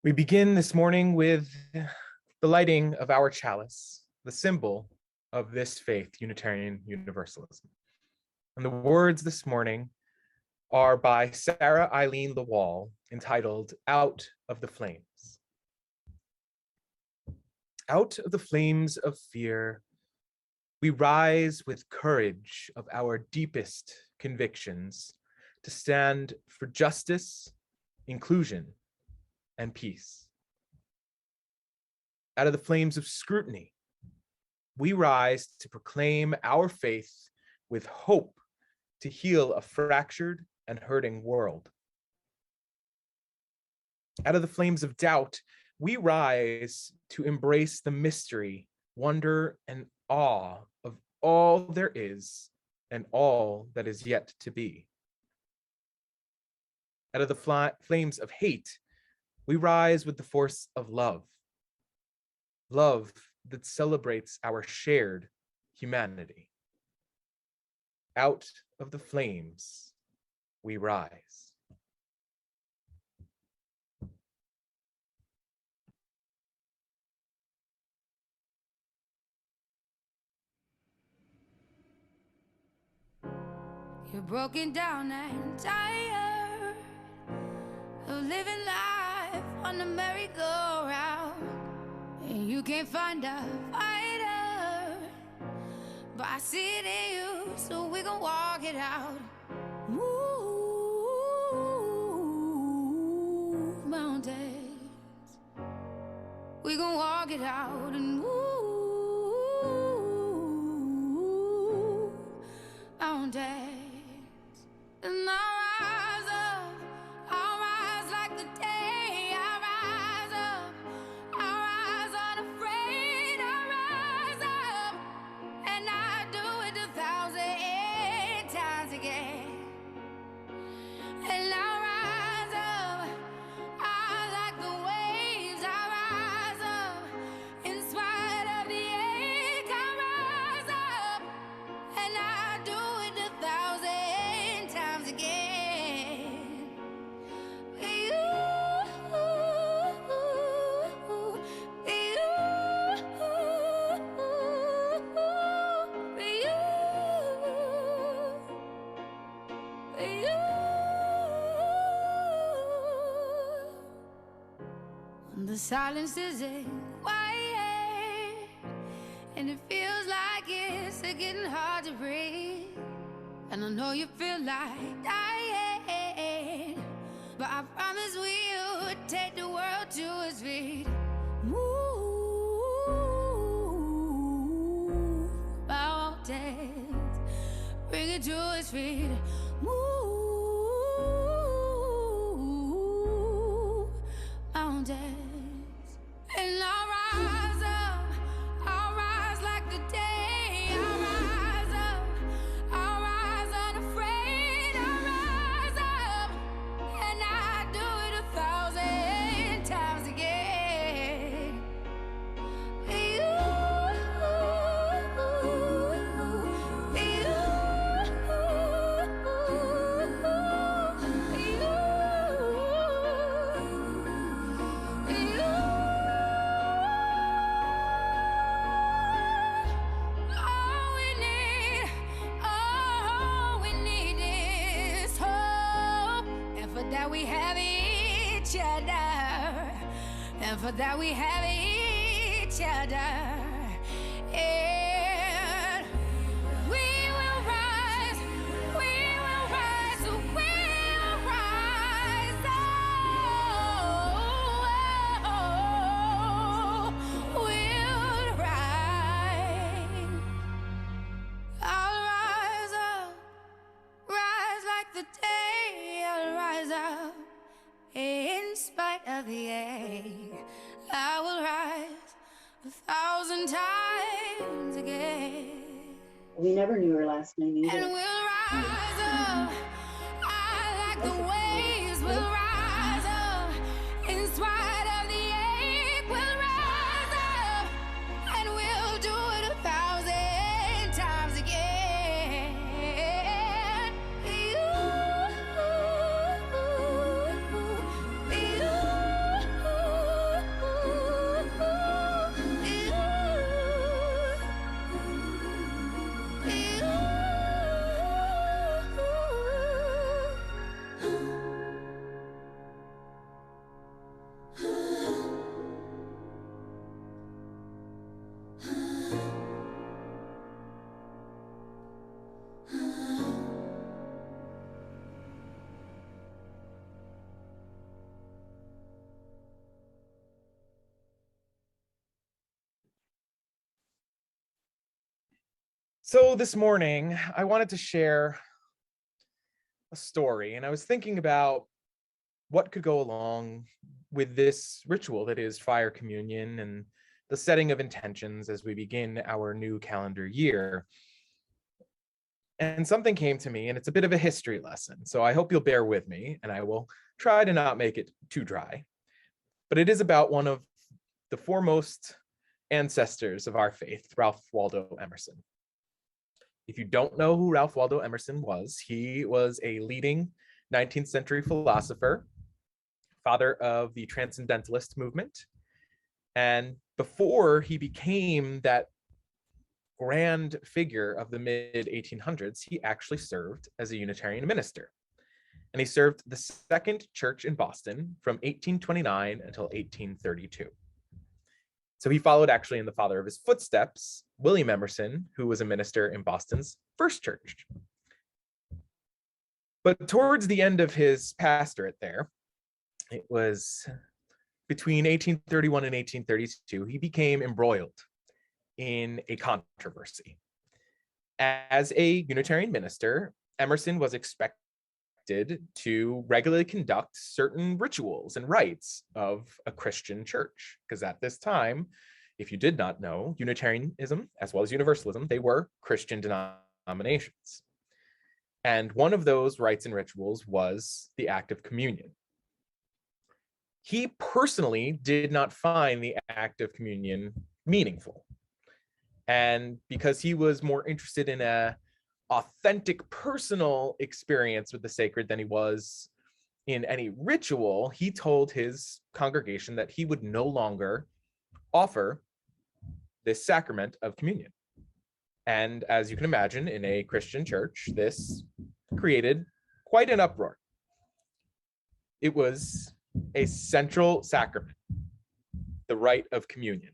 We begin this morning with the lighting of our chalice, the symbol of this faith, Unitarian Universalism. And the words this morning are by Sarah Eileen Lawal, entitled Out of the Flames. Out of the flames of fear, we rise with courage of our deepest convictions to stand for justice, inclusion, and peace. Out of the flames of scrutiny, we rise to proclaim our faith with hope to heal a fractured and hurting world. Out of the flames of doubt, we rise to embrace the mystery, wonder, and awe of all there is and all that is yet to be. Out of the flames of hate, we rise with the force of love. Love that celebrates our shared humanity. Out of the flames, we rise. You're broken down and tired of living life on the merry-go-round, and you can't find a fighter, but I see it in you, so we gon' walk it out. Move mountains, we gon' walk it out and move mountains. And I'll rise up, I'll rise like the day. I'll rise up, I'll rise unafraid. I'll rise up, and I do it 1,000 times again. And I'll rise up, I like the waves. I'll rise up, in spite of the ache. I'll rise up, and I do it 1,000 times again. The silence isn't quiet, and it feels like it's getting hard to breathe. And I know you feel like dying, but I promise we'll take the world to its feet. Move mountains, bring it to its feet. Move mountains. And I'll rise up, I'll rise like the day. I'll rise up, I'll rise unafraid. I'll rise up, and I do it 1,000 times again. We have each other, and for that we have each other. And we will rise, we will rise, we will rise. Oh, we'll rise. I'll rise up, rise like the day. I'll rise up, in spite of the ache. I will rise 1,000 times again. We never knew her last name either. And we'll rise up, I like the waves. We'll rise up, in spite of the ache. We'll rise up, and we'll do it 1,000 times again. You So this morning, I wanted to share a story, and I was thinking about what could go along with this ritual that is fire communion and the setting of intentions as we begin our new calendar year. And something came to me, and it's a bit of a history lesson. So I hope you'll bear with me, and I will try to not make it too dry. But it is about one of the foremost ancestors of our faith, Ralph Waldo Emerson. If you don't know who Ralph Waldo Emerson was, he was a leading 19th century philosopher, father of the Transcendentalist movement. And before he became that grand figure of the mid 1800s, he actually served as a Unitarian minister. And he served the Second Church in Boston from 1829 until 1832. So he followed actually in the father of his footsteps, William Emerson, who was a minister in Boston's First Church. But towards the end of his pastorate there, it was between 1831 and 1832, he became embroiled in a controversy. As a Unitarian minister, Emerson was expected to regularly conduct certain rituals and rites of a Christian church, because at this time, if you did not know, Unitarianism as well as Universalism, they were Christian denominations. And one of those rites and rituals was the act of communion. He personally did not find the act of communion meaningful. And because he was more interested in a authentic personal experience with the sacred than he was in any ritual, he told his congregation that he would no longer offer this sacrament of communion. And as you can imagine, in a Christian church, this created quite an uproar. It was a central sacrament, the rite of communion.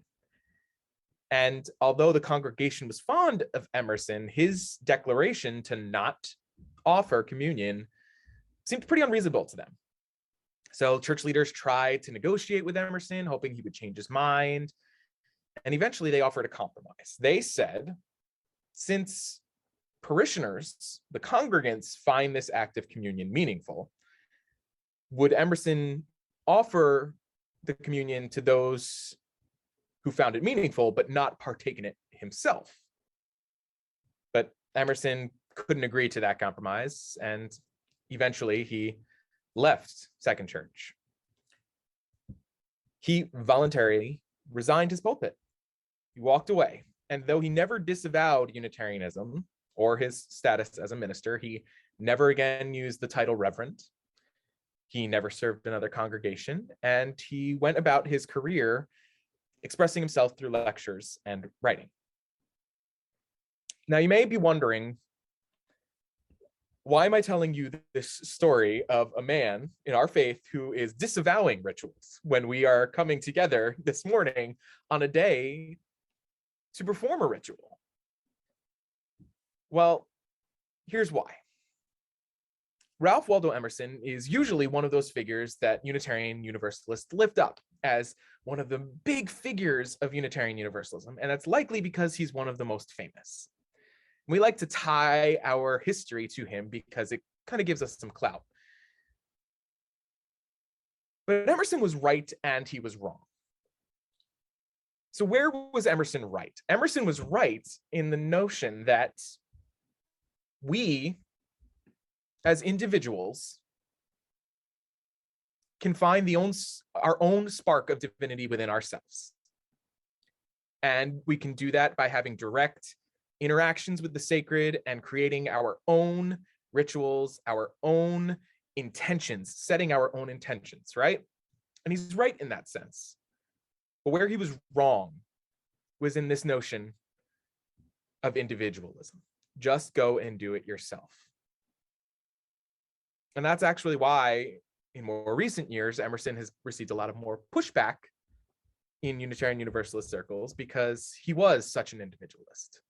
And although the congregation was fond of Emerson, his declaration to not offer communion seemed pretty unreasonable to them. So church leaders tried to negotiate with Emerson, hoping he would change his mind. And eventually they offered a compromise. They said, since parishioners, the congregants, find this act of communion meaningful, would Emerson offer the communion to those who found it meaningful, but not partake in it himself? But Emerson couldn't agree to that compromise, and eventually he left Second Church. He voluntarily resigned his pulpit. He walked away, and though he never disavowed Unitarianism or his status as a minister, he never again used the title reverend. He never served another congregation, and he went about his career expressing himself through lectures and writing. Now, you may be wondering, why am I telling you this story of a man in our faith who is disavowing rituals when we are coming together this morning on a day to perform a ritual? Well, here's why. Ralph Waldo Emerson is usually one of those figures that Unitarian Universalists lift up as one of the big figures of Unitarian Universalism, and that's likely because he's one of the most famous. We like to tie our history to him because it kind of gives us some clout. But Emerson was right and he was wrong. So where was Emerson right? Emerson was right in the notion that we, as individuals, can find our own spark of divinity within ourselves. And we can do that by having direct interactions with the sacred and creating our own rituals, our own intentions, setting our own intentions, right? And he's right in that sense. But where he was wrong was in this notion of individualism. Just go and do it yourself. And that's actually why in more recent years, Emerson has received a lot of more pushback in Unitarian Universalist circles because he was such an individualist.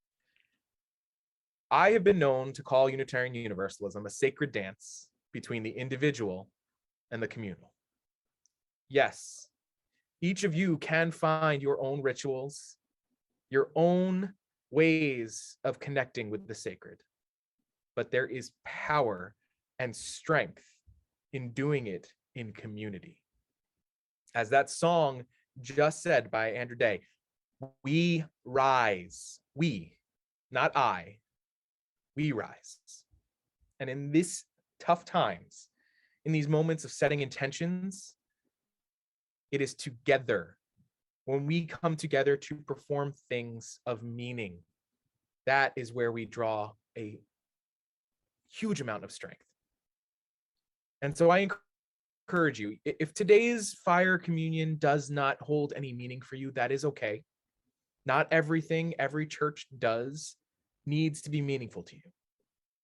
I have been known to call Unitarian Universalism a sacred dance between the individual and the communal. Yes, each of you can find your own rituals, your own ways of connecting with the sacred, but there is power and strength in doing it in community. As that song just said by Andrew Day, we rise. We, not I, we rise. And in these tough times, in these moments of setting intentions, it is together. When we come together to perform things of meaning, that is where we draw a huge amount of strength. And so I encourage you, if today's fire communion does not hold any meaning for you, that is okay. Not everything every church does needs to be meaningful to you.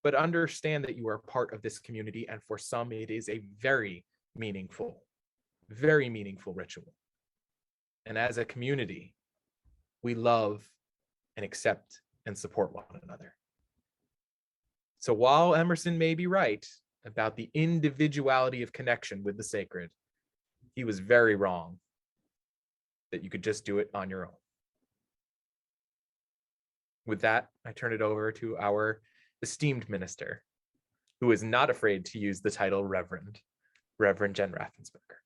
But understand that you are part of this community, and for some, it is a very meaningful ritual. And as a community, we love and accept and support one another. So while Emerson may be right about the individuality of connection with the sacred, he was very wrong that you could just do it on your own. With that, I turn it over to our esteemed minister, who is not afraid to use the title Reverend Jen Raffensperger.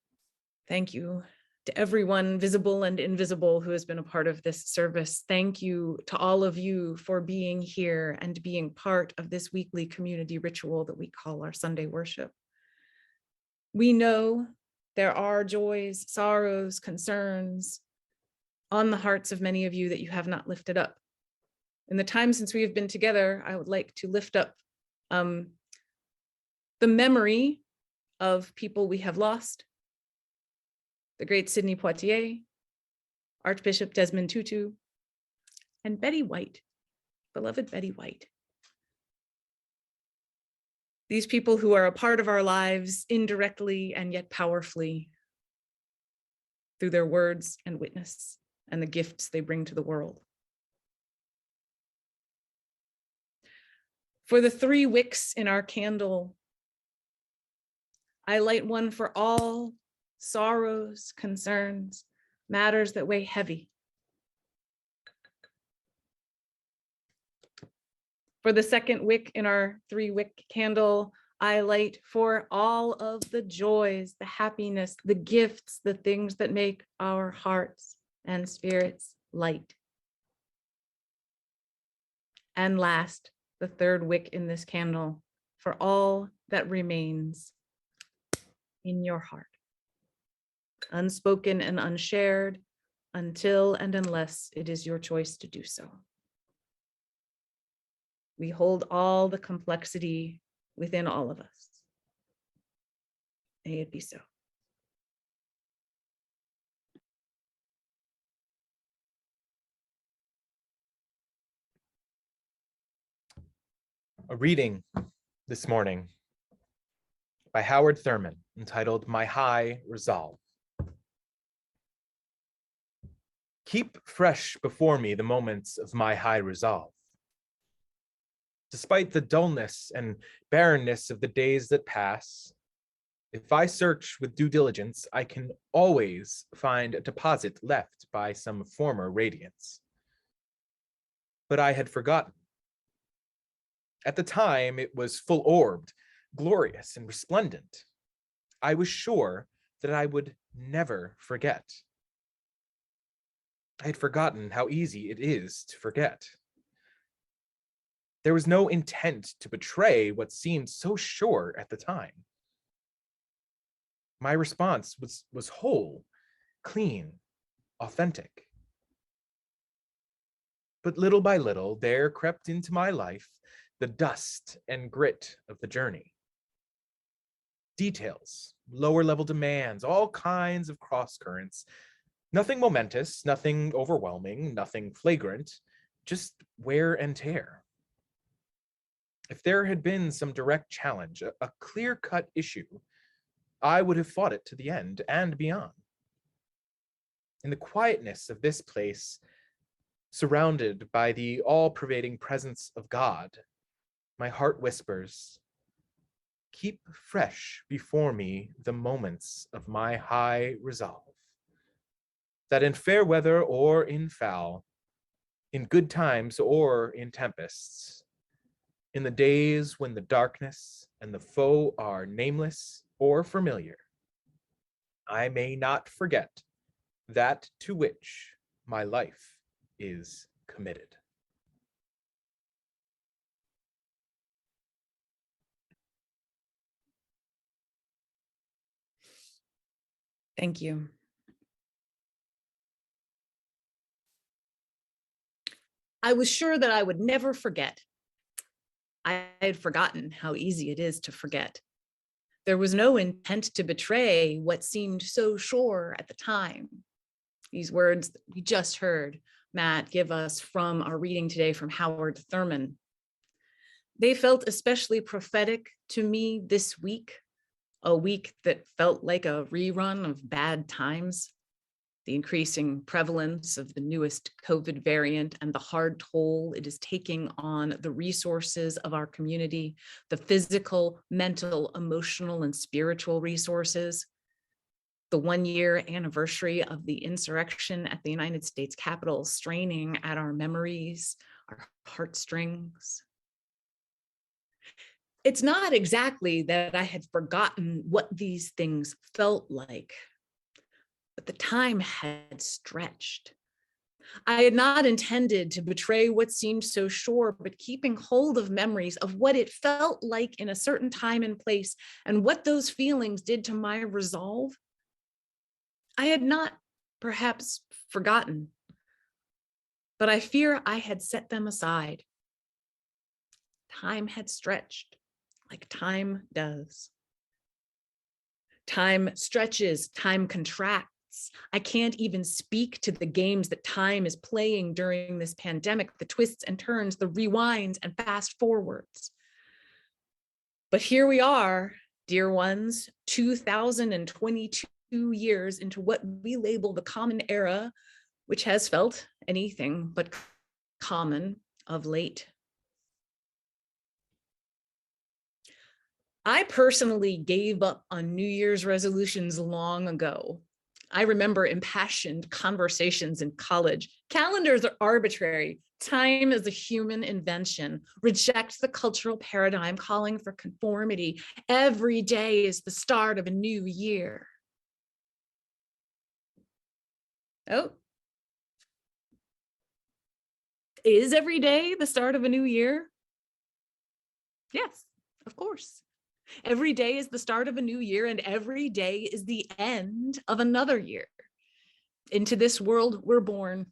Thank you to everyone, visible and invisible, who has been a part of this service. Thank you to all of you for being here and being part of this weekly community ritual that we call our Sunday worship. We know there are joys, sorrows, concerns on the hearts of many of you that you have not lifted up. In the time since we have been together, I would like to lift up the memory of people we have lost. The great Sidney Poitier, Archbishop Desmond Tutu, and Betty White, beloved Betty White. These people who are a part of our lives indirectly and yet powerfully through their words and witness and the gifts they bring to the world. For the 3 wicks in our candle, I light one for all sorrows, concerns, matters that weigh heavy. For the 2nd wick in our 3-wick candle, I light for all of the joys, the happiness, the gifts, the things that make our hearts and spirits light. And last, the 3rd wick in this candle, for all that remains in your heart, unspoken and unshared, until and unless it is your choice to do so. We hold all the complexity within all of us. May it be so. A reading this morning by Howard Thurman entitled My High Resolve. Keep fresh before me the moments of my high resolve. Despite the dullness and barrenness of the days that pass, if I search with due diligence, I can always find a deposit left by some former radiance. But I had forgotten. At the time, it was full-orbed, glorious, and resplendent. I was sure that I would never forget. I had forgotten how easy it is to forget. There was no intent to betray what seemed so sure at the time. My response was whole, clean, authentic. But little by little, there crept into my life the dust and grit of the journey. Details, lower level demands, all kinds of cross currents. Nothing momentous, nothing overwhelming, nothing flagrant, just wear and tear. If there had been some direct challenge, a clear-cut issue, I would have fought it to the end and beyond. In the quietness of this place, surrounded by the all-pervading presence of God, my heart whispers, keep fresh before me the moments of my high resolve, that in fair weather or in foul, in good times or in tempests, in the days when the darkness and the foe are nameless or familiar, I may not forget that to which my life is committed. Thank you. I was sure that I would never forget. I had forgotten how easy it is to forget. There was no intent to betray what seemed so sure at the time. These words that we just heard Matt give us from our reading today from Howard Thurman. They felt especially prophetic to me this week, a week that felt like a rerun of bad times. The increasing prevalence of the newest COVID variant and the hard toll it is taking on the resources of our community, the physical, mental, emotional, and spiritual resources. The 1-year anniversary of the insurrection at the United States Capitol straining at our memories, our heartstrings. It's not exactly that I had forgotten what these things felt like, but the time had stretched. I had not intended to betray what seemed so sure, but keeping hold of memories of what it felt like in a certain time and place and what those feelings did to my resolve. I had not perhaps forgotten, but I fear I had set them aside. Time had stretched like time does. Time stretches, time contracts. I can't even speak to the games that time is playing during this pandemic, the twists and turns, the rewinds and fast forwards. But here we are, dear ones, 2022 years into what we label the common era, which has felt anything but common of late. I personally gave up on New Year's resolutions long ago. I remember impassioned conversations in college. Calendars are arbitrary. Time is a human invention. Reject the cultural paradigm calling for conformity. Every day is the start of a new year. Oh. Is every day the start of a new year? Yes, of course. Every day is the start of a new year, and every day is the end of another year. Into this world we're born.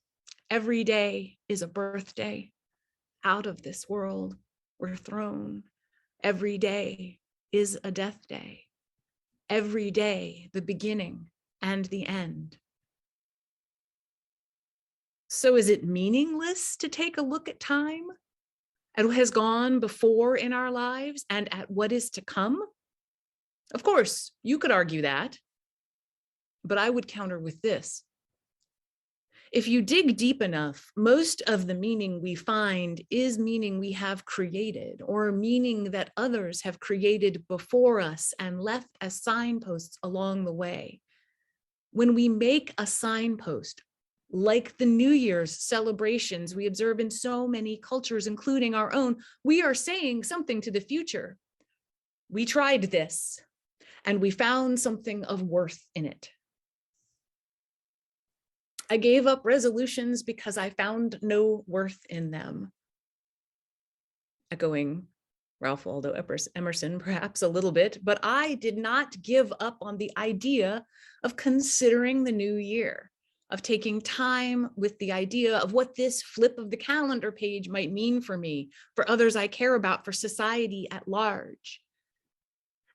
Every day is a birthday. Out of this world we're thrown. Every day is a death day. Every day the beginning and the end. So is it meaningless to take a look at time, at what has gone before in our lives and at what is to come? Of course, you could argue that, but I would counter with this. If you dig deep enough, most of the meaning we find is meaning we have created, or meaning that others have created before us and left as signposts along the way. When we make a signpost, like the New Year's celebrations we observe in so many cultures, including our own, we are saying something to the future. We tried this, and we found something of worth in it. I gave up resolutions because I found no worth in them. Echoing Ralph Waldo Emerson perhaps a little bit, but I did not give up on the idea of considering the new year, of taking time with the idea of what this flip of the calendar page might mean for me, for others I care about, for society at large.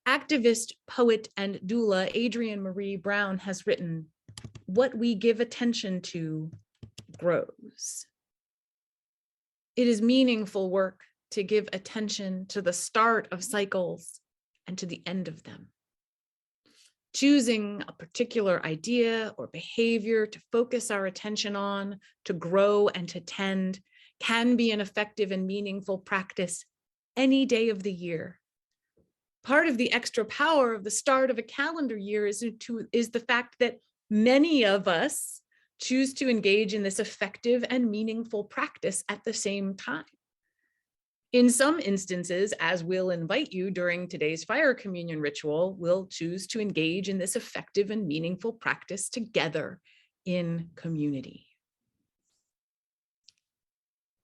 Activist, poet, and doula Adrienne Marie Brown has written, "What we give attention to grows." It is meaningful work to give attention to the start of cycles and to the end of them. Choosing a particular idea or behavior to focus our attention on, to grow and to tend, can be an effective and meaningful practice any day of the year. Part of the extra power of the start of a calendar year is the fact that many of us choose to engage in this effective and meaningful practice at the same time. In some instances, as we'll invite you during today's fire communion ritual, we'll choose to engage in this effective and meaningful practice together in community.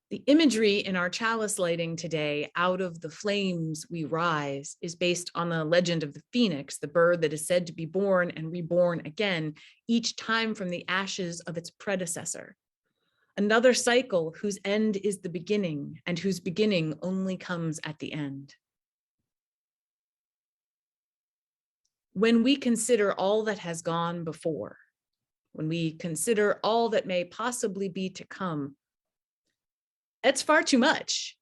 The imagery in our chalice lighting today, "Out of the flames we rise," is based on the legend of the phoenix, the bird that is said to be born and reborn again, each time from the ashes of its predecessor. Another cycle whose end is the beginning and whose beginning only comes at the end. When we consider all that has gone before, when we consider all that may possibly be to come, it's far too much.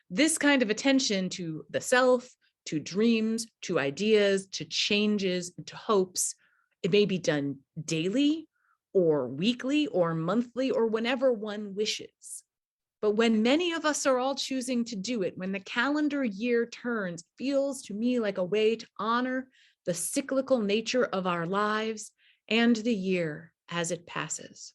This kind of attention to the self, to dreams, to ideas, to changes, to hopes, it may be done daily or weekly or monthly or whenever one wishes. But when many of us are all choosing to do it, when the calendar year turns, it feels to me like a way to honor the cyclical nature of our lives and the year as it passes.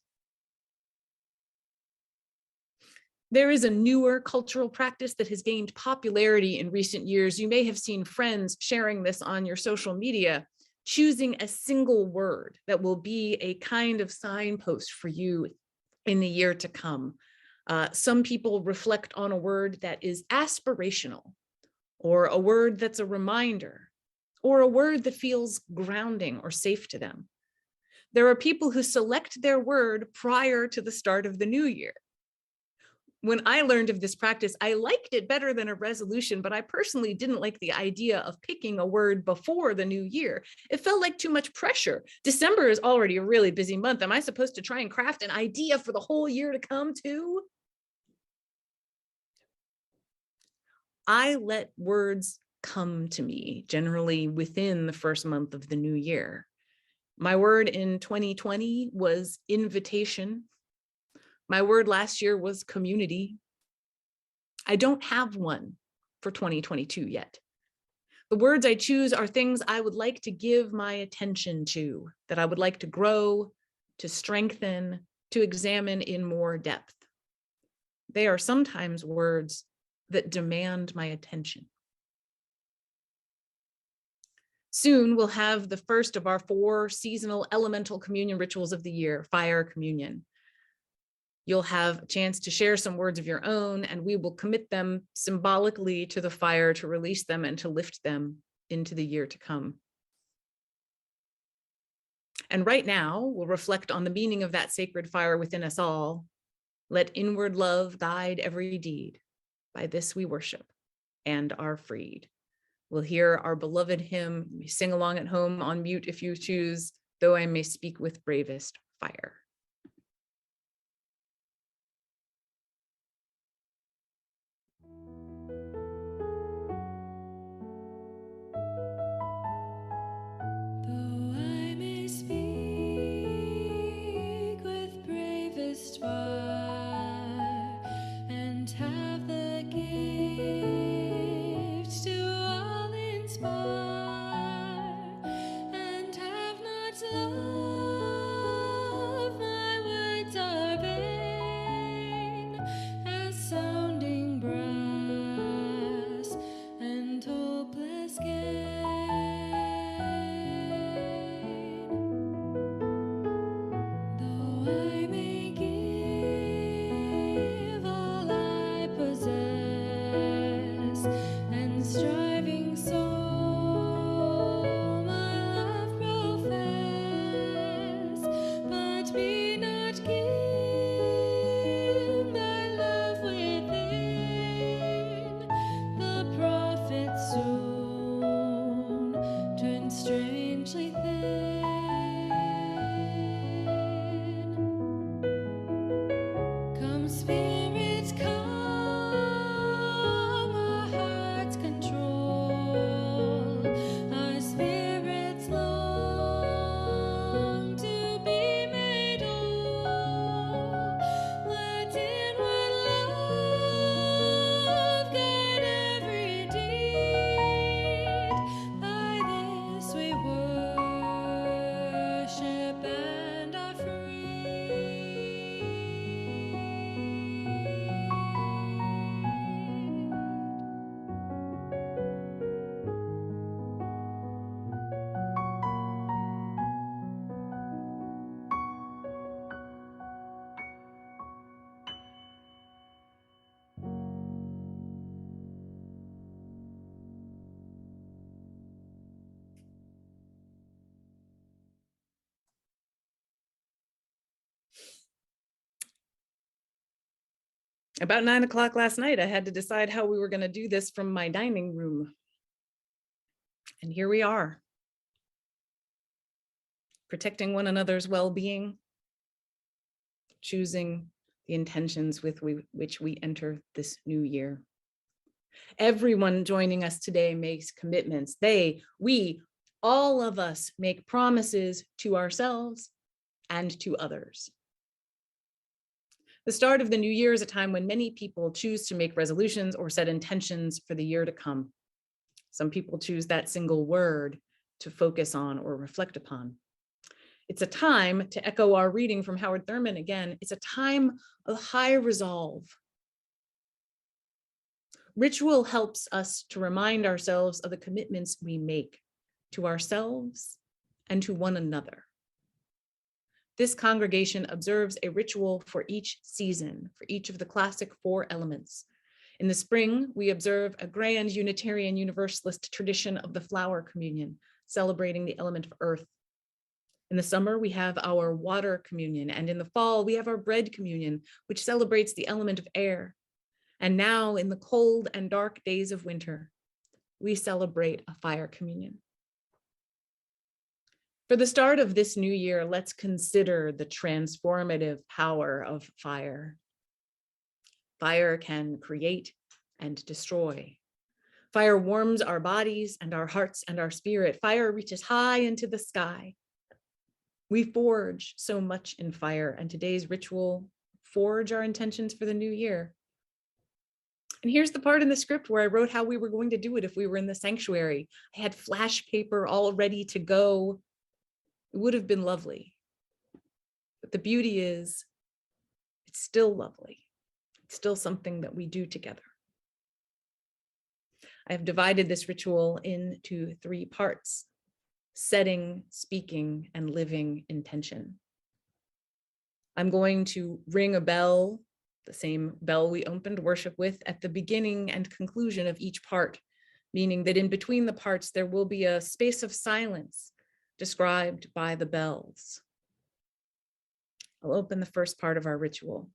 There is a newer cultural practice that has gained popularity in recent years. You may have seen friends sharing this on your social media, choosing a single word that will be a kind of signpost for you in the year to come. Some people reflect on a word that is aspirational, or a word that's a reminder, or a word that feels grounding or safe to them. There are people who select their word prior to the start of the new year. When I learned of this practice, I liked it better than a resolution, but I personally didn't like the idea of picking a word before the new year. It felt like too much pressure. December is already a really busy month. Am I supposed to try and craft an idea for the whole year to come too? I let words come to me, generally within the first month of the new year. My word in 2020 was invitation. My word last year was community. I don't have one for 2022 yet. The words I choose are things I would like to give my attention to, that I would like to grow, to strengthen, to examine in more depth. They are sometimes words that demand my attention. Soon we'll have the first of our 4 seasonal elemental communion rituals of the year, fire communion. You'll have a chance to share some words of your own, and we will commit them symbolically to the fire to release them and to lift them into the year to come. And right now, we'll reflect on the meaning of that sacred fire within us all. Let inward love guide every deed. By this we worship and are freed. We'll hear our beloved hymn. You may sing along at home on mute if you choose, though I may speak with bravest fire. Though I may speak with bravest fire and have the gift to all inspire, and have not love, About 9 o'clock last night, I had to decide how we were going to do this from my dining room. And here we are, protecting one another's well-being, choosing the intentions with which we enter this new year. Everyone joining us today makes commitments. We, all of us make promises to ourselves and to others. The start of the new year is a time when many people choose to make resolutions or set intentions for the year to come. Some people choose that single word to focus on or reflect upon. It's a time, to echo our reading from Howard Thurman again, it's a time of high resolve. Ritual helps us to remind ourselves of the commitments we make to ourselves and to one another. This congregation observes a ritual for each season, for each of the classic 4 elements. In the spring, we observe a grand Unitarian Universalist tradition of the flower communion, celebrating the element of earth. In the summer, we have our water communion, and in the fall, we have our bread communion, which celebrates the element of air. And now, in the cold and dark days of winter, we celebrate a fire communion. For the start of this new year, let's consider the transformative power of fire. Fire can create and destroy. Fire warms our bodies and our hearts and our spirit. Fire reaches high into the sky. We forge so much in fire, and today's ritual forge our intentions for the new year. And here's the part in the script where I wrote how we were going to do it if we were in the sanctuary. I had flash paper all ready to go. It would have been lovely. But the beauty is, it's still lovely. It's still something that we do together. I have divided this ritual into 3 parts: setting, speaking, and living intention. I'm going to ring a bell, the same bell we opened worship with, at the beginning and conclusion of each part, meaning that in between the parts, there will be a space of silence described by the bells. I'll open the first part of our ritual.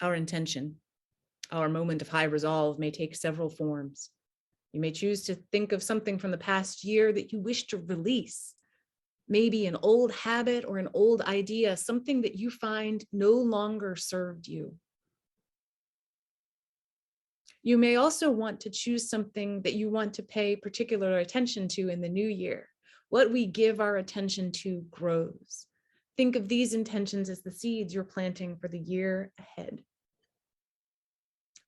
Our intention, our moment of high resolve, may take several forms. You may choose to think of something from the past year that you wish to release, maybe an old habit or an old idea, something that you find no longer served you. You may also want to choose something that you want to pay particular attention to in the new year. What we give our attention to grows. Think of these intentions as the seeds you're planting for the year ahead.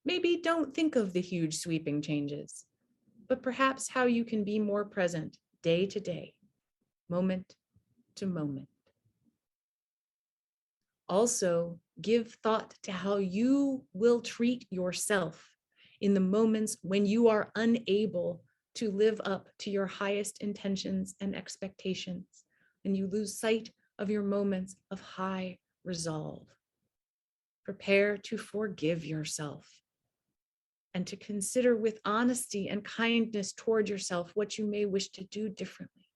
Maybe don't think of the huge sweeping changes, but perhaps how you can be more present day to day, moment to moment. Also, give thought to how you will treat yourself in the moments when you are unable to live up to your highest intentions and expectations, and you lose sight of your moments of high resolve. Prepare to forgive yourself and to consider with honesty and kindness toward yourself what you may wish to do differently.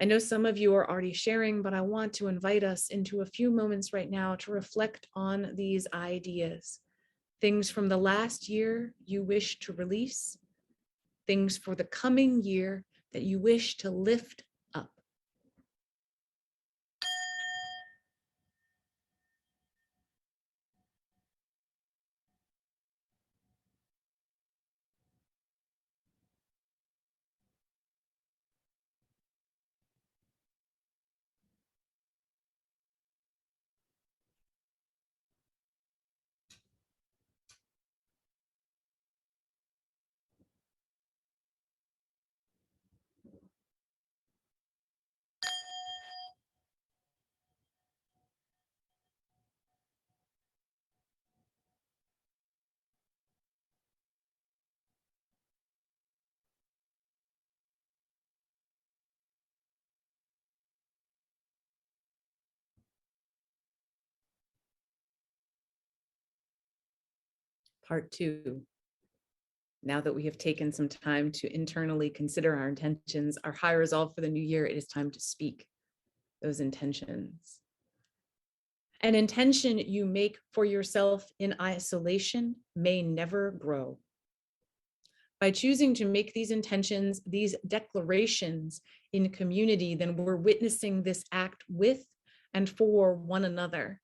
I know some of you are already sharing, but I want to invite us into a few moments right now to reflect on these ideas. Things from the last year you wish to release, things for the coming year that you wish to lift up. Part 2. Now that we have taken some time to internally consider our intentions, our high resolve for the new year, it is time to speak those intentions. An intention you make for yourself in isolation may never grow. By choosing to make these intentions, these declarations in community, then we're witnessing this act with and for one another.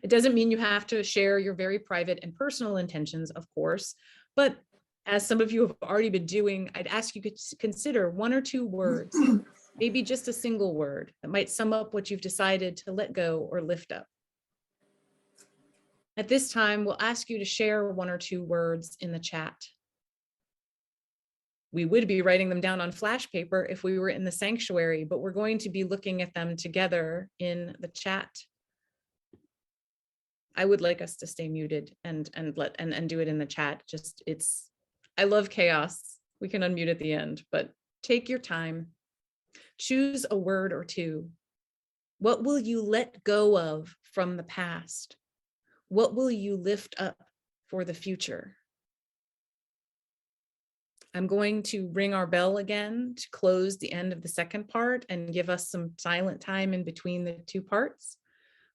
It doesn't mean you have to share your very private and personal intentions, of course, but as some of you have already been doing, I'd ask you to consider 1 or 2 words, maybe just a single word that might sum up what you've decided to let go or lift up. At this time, we'll ask you to share 1 or 2 words in the chat. We would be writing them down on flash paper if we were in the sanctuary, but we're going to be looking at them together in the chat. I would like us to stay muted and do it in the chat. I love chaos. We can unmute at the end, but take your time. Choose a word or 2. What will you let go of from the past? What will you lift up for the future? I'm going to ring our bell again to close the end of the second part and give us some silent time in between the 2 parts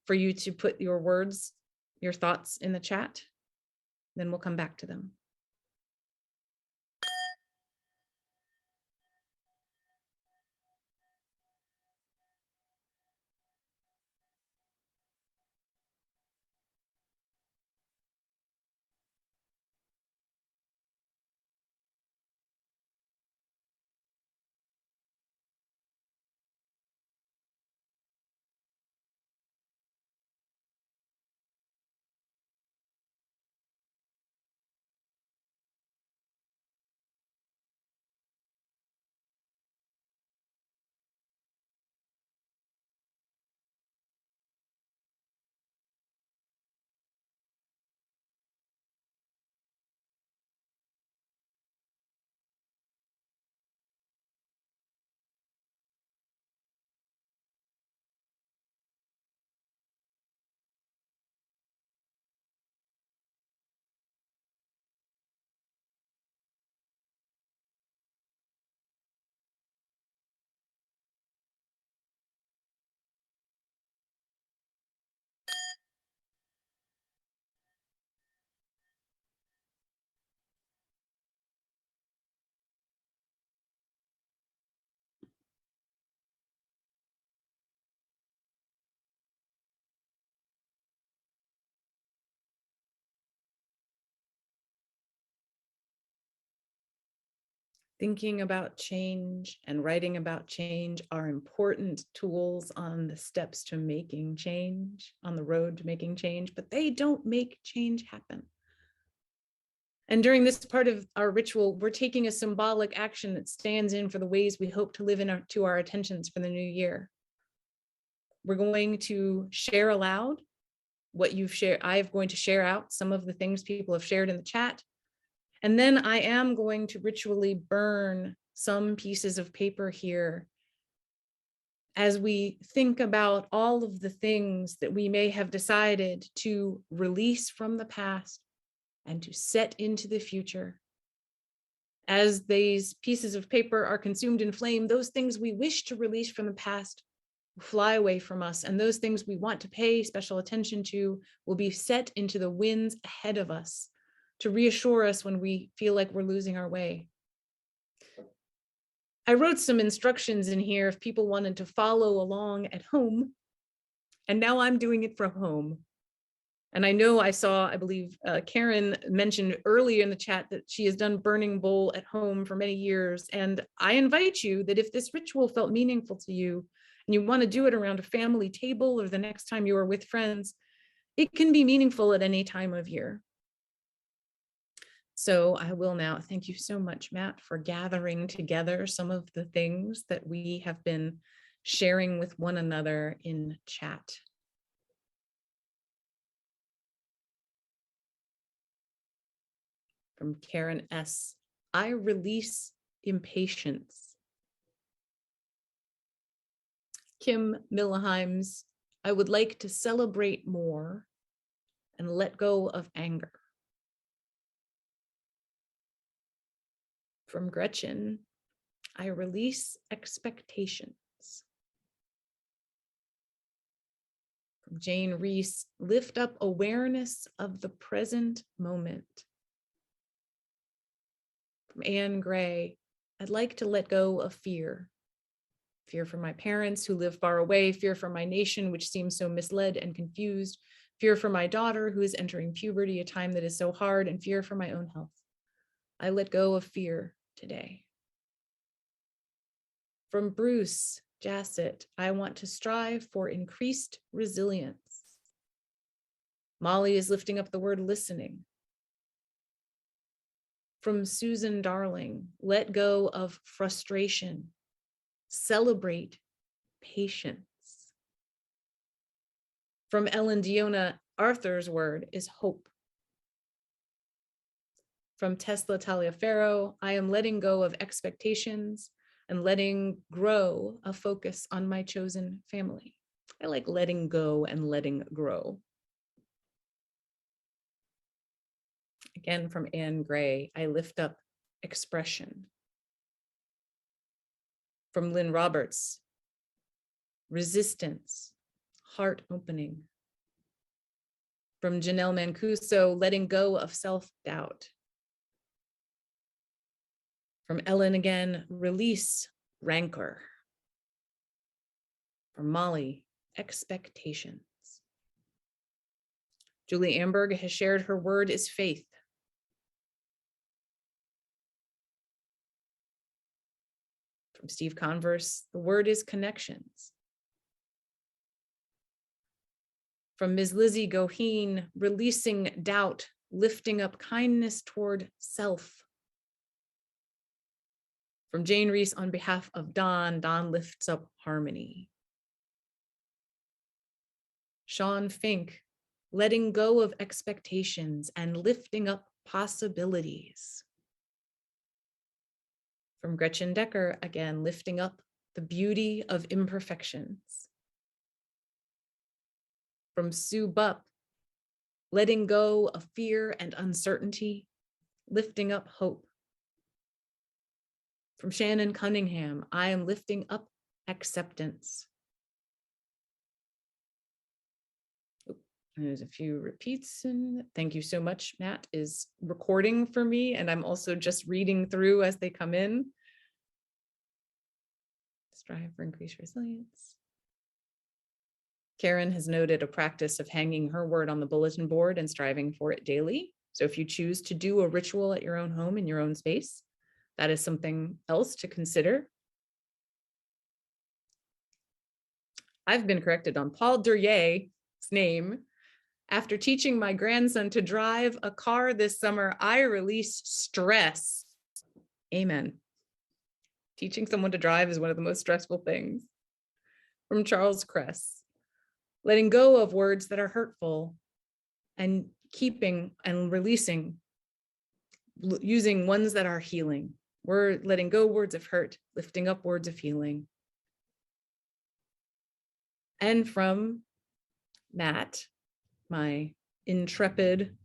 for you to put your words, your thoughts in the chat. Then we'll come back to them. Thinking about change and writing about change are important tools on the steps to making change, on the road to making change, but they don't make change happen. And during this part of our ritual, we're taking a symbolic action that stands in for the ways we hope to live into our intentions for the new year. We're going to share aloud what you've shared. I'm going to share out some of the things people have shared in the chat. And then I am going to ritually burn some pieces of paper here as we think about all of the things that we may have decided to release from the past and to set into the future. As these pieces of paper are consumed in flame, those things we wish to release from the past will fly away from us, and those things we want to pay special attention to will be set into the winds ahead of us to reassure us when we feel like we're losing our way. I wrote some instructions in here if people wanted to follow along at home, and now I'm doing it from home. And I know I believe Karen mentioned earlier in the chat that she has done burning bowl at home for many years. And I invite you that if this ritual felt meaningful to you and you want to do it around a family table or the next time you are with friends, it can be meaningful at any time of year. So I will now, thank you so much, Matt, for gathering together some of the things that we have been sharing with one another in chat. From Karen S. I release impatience. Kim Milleheims, I would like to celebrate more and let go of anger. From Gretchen, I release expectations. From Jane Reese, lift up awareness of the present moment. From Anne Gray, I'd like to let go of fear. Fear for my parents who live far away, fear for my nation, which seems so misled and confused, fear for my daughter who is entering puberty, a time that is so hard, and fear for my own health. I let go of fear today. From Bruce Jassett, I want to strive for increased resilience. Molly is lifting up the word listening. From Susan Darling, let go of frustration. Celebrate patience. From Ellen Diona, Arthur's word is hope. From Tesla Taliaferro, I am letting go of expectations and letting grow a focus on my chosen family. I like letting go and letting grow. Again, from Anne Gray, I lift up expression. From Lynn Roberts, resistance, heart opening. From Janelle Mancuso, letting go of self-doubt. From Ellen again, release rancor. From Molly, expectations. Julie Amberg has shared her word is faith. From Steve Converse, the word is connections. From Ms. Lizzie Goheen, releasing doubt, lifting up kindness toward self. From Jane Reese, on behalf of Don, Don lifts up harmony. Sean Fink, letting go of expectations and lifting up possibilities. From Gretchen Decker, again, lifting up the beauty of imperfections. From Sue Bupp, letting go of fear and uncertainty, lifting up hope. From Shannon Cunningham, I am lifting up acceptance. There's a few repeats, and thank you so much. Matt is recording for me, and I'm also just reading through as they come in. Strive for increased resilience. Karen has noted a practice of hanging her word on the bulletin board and striving for it daily. So if you choose to do a ritual at your own home in your own space, that is something else to consider. I've been corrected on Paul Durier's name. After teaching my grandson to drive a car this summer, I released stress. Amen. Teaching someone to drive is one of the most stressful things. From Charles Kress, letting go of words that are hurtful and keeping and releasing, using ones that are healing. We're letting go words of hurt, lifting up words of healing. And from Matt, my intrepid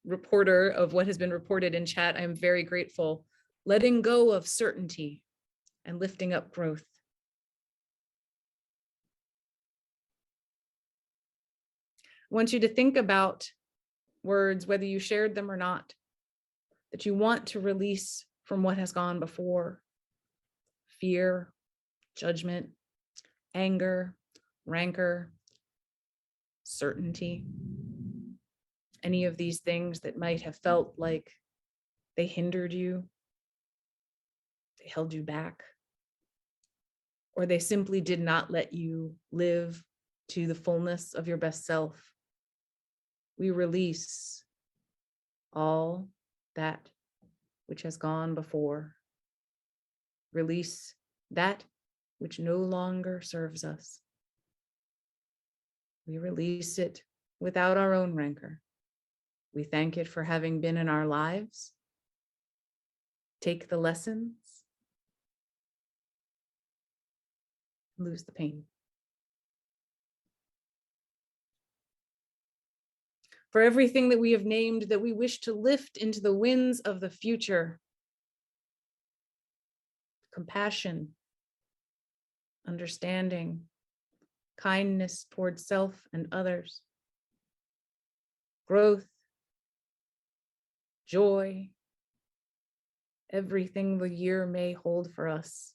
reporter of what has been reported in chat, I'm very grateful. Letting go of certainty and lifting up growth. I want you to think about words, whether you shared them or not, that you want to release from what has gone before. Fear, judgment, anger, rancor, certainty. Any of these things that might have felt like they hindered you, they held you back, or they simply did not let you live to the fullness of your best self. We release all that which has gone before. Release that which no longer serves us. We release it without our own rancor. We thank it for having been in our lives. Take the lessons. Lose the pain. For everything that we have named that we wish to lift into the winds of the future, compassion, understanding, kindness towards self and others, growth, joy, everything the year may hold for us.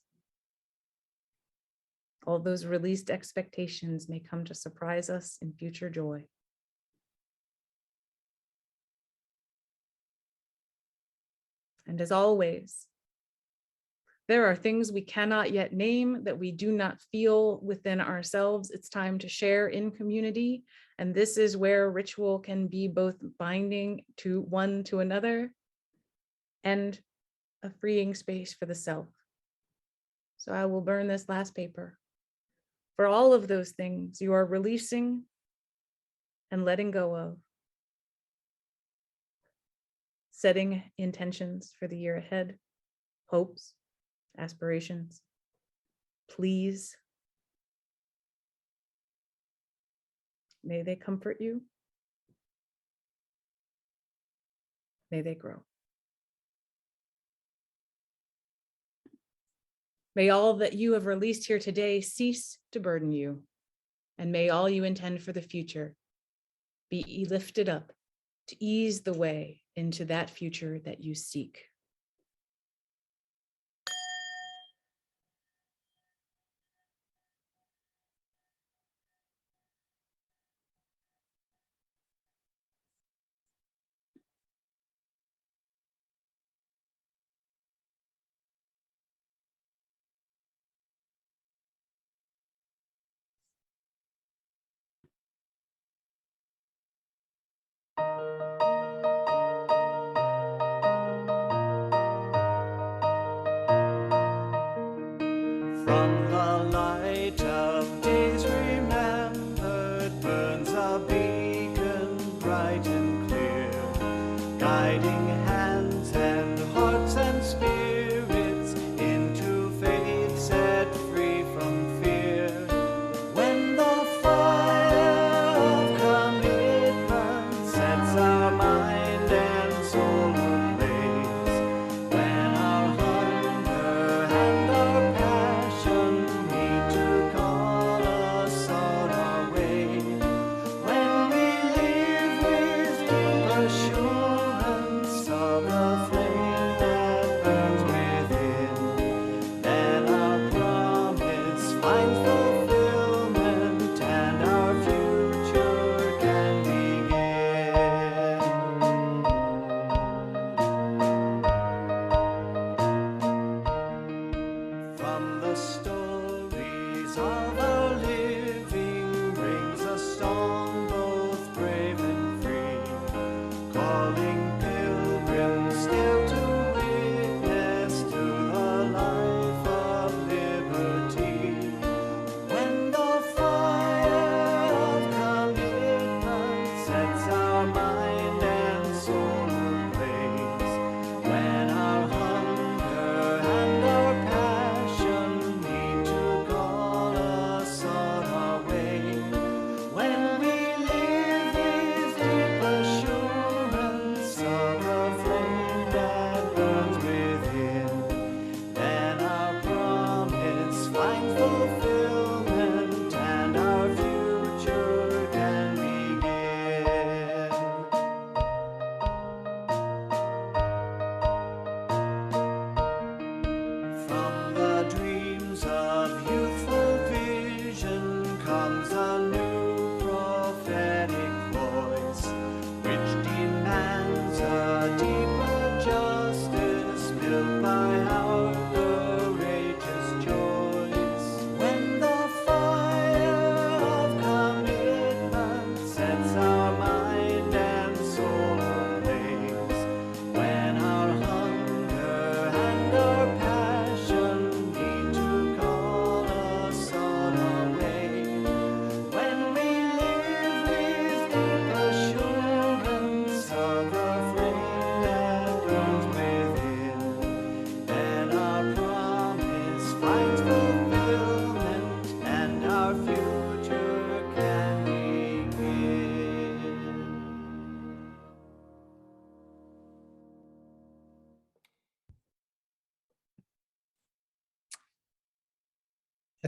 All those released expectations may come to surprise us in future joy. And as always, there are things we cannot yet name that we do not feel within ourselves. It's time to share in community. And this is where ritual can be both binding to one to another and a freeing space for the self. So I will burn this last paper. For all of those things you are releasing and letting go of, setting intentions for the year ahead, hopes, aspirations, please. May they comfort you. May they grow. May all that you have released here today cease to burden you, and may all you intend for the future be lifted up to ease the way into that future that you seek. From the light of days remembered burns a beacon bright and clear, guiding hands and hearts and spirits into faith set free from fear. When the fire of commitment sets our mind and soul ablaze, when our hunger and our passion need to call us on our way, when we live with deep assurance of the flame that burns within, then our promise finds fulfillment and our future can begin. From the stories of our living rings a song both brave and free, calling pilgrims still to witness to the life of liberty. When the fire of commitment sets our mind and soul ablaze, when our hunger and our passion need to call us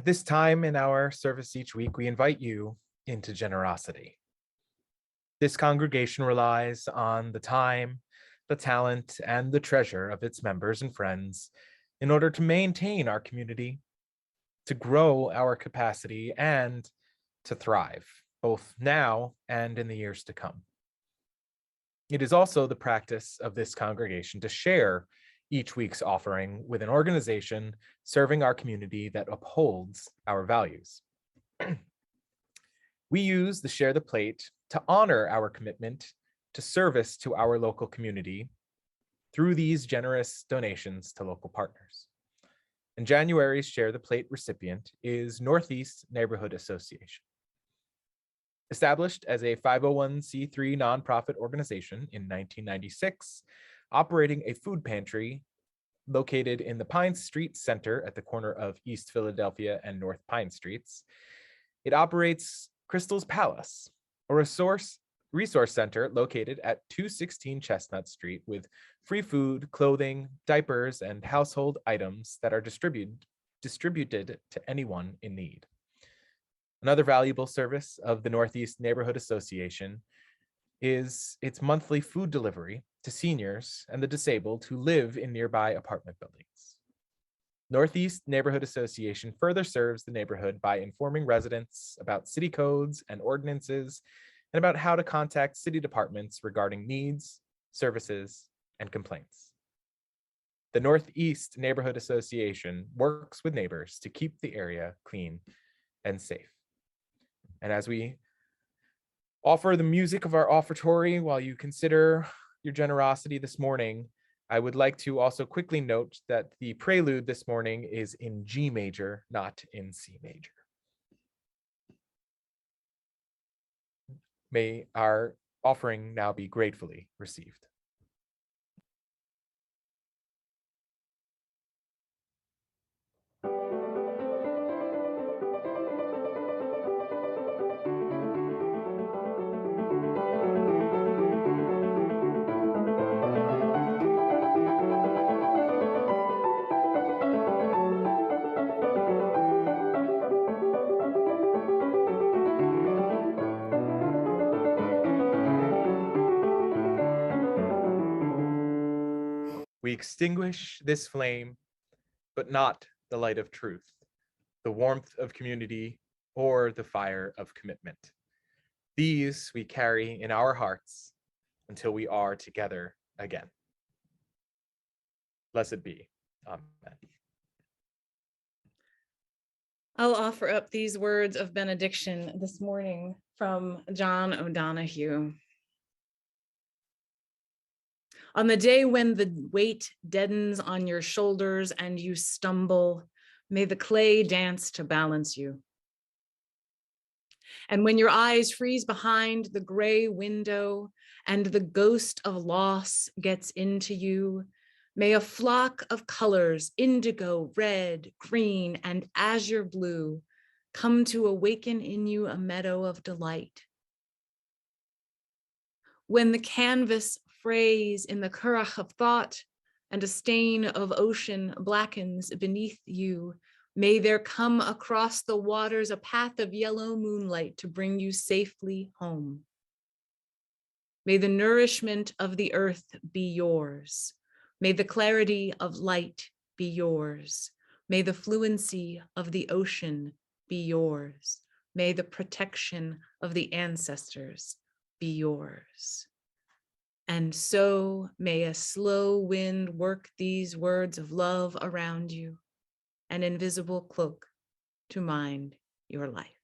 this time in our service each week, we invite you into generosity. This congregation relies on the time, the talent, and the treasure of its members and friends in order to maintain our community, to grow our capacity, and to thrive, both now and in the years to come. It is also the practice of this congregation to share each week's offering with an organization serving our community that upholds our values. We use the Share the Plate to honor our commitment to service to our local community through these generous donations to local partners. And January's Share the Plate recipient is Northeast Neighborhood Association. Established as a 501c3 nonprofit organization in 1996, operating a food pantry located in the Pine Street Center at the corner of East Philadelphia and North Pine Streets, it operates Crystal's Palace, a resource center located at 216 Chestnut Street with free food, clothing, diapers, and household items that are distributed to anyone in need. Another valuable service of the Northeast Neighborhood Association is its monthly food delivery to seniors and the disabled who live in nearby apartment buildings. Northeast Neighborhood Association further serves the neighborhood by informing residents about city codes and ordinances and about how to contact city departments regarding needs, services, and complaints. The Northeast Neighborhood Association works with neighbors to keep the area clean and safe. And as we offer the music of our offertory while you consider your generosity this morning, I would like to also quickly note that the prelude this morning is in G major, not in C major. May our offering now be gratefully received. We extinguish this flame, but not the light of truth, the warmth of community, or the fire of commitment. These we carry in our hearts until we are together again. Blessed be. Amen. I'll offer up these words of benediction this morning from John O'Donohue. On the day when the weight deadens on your shoulders and you stumble, may the clay dance to balance you. And when your eyes freeze behind the gray window and the ghost of loss gets into you, may a flock of colors, indigo, red, green, and azure blue, come to awaken in you a meadow of delight. When the canvas frays in the currach of thought and a stain of ocean blackens beneath you, may there come across the waters a path of yellow moonlight to bring you safely home. May the nourishment of the earth be yours. May the clarity of light be yours. May the fluency of the ocean be yours. May the protection of the ancestors be yours. And so may a slow wind work these words of love around you, an invisible cloak to mind your life.